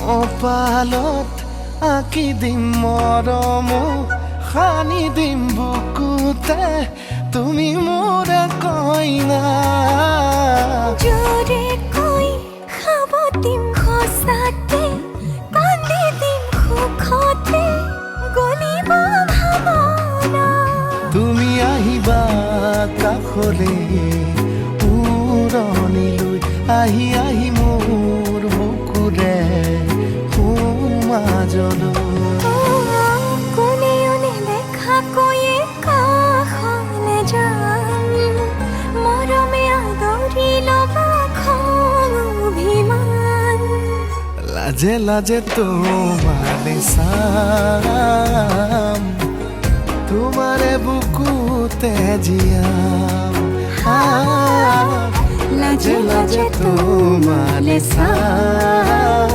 কপালত আঁকি দিম মৰম সানি দিম বুকুতে তুমি মোৰ কইনা জোৰে কৈ খাব দিম খোচাতে কান্দি দিম সুখতে গলিব ভাৱনা তুমি আহিবা কাষলে উৰণিলৈ আহি আহি মোৰ বুকুৰে সোমাজলৈ কোনেও নেদেখাকৈয়ে কাষলে যাম মৰমে আদৰি ল'বা খং অভিমান লাজে লাজে তোমারে চাম তোমারে বুকুতে জিয়াম লাজে লাজে তোমালে চাম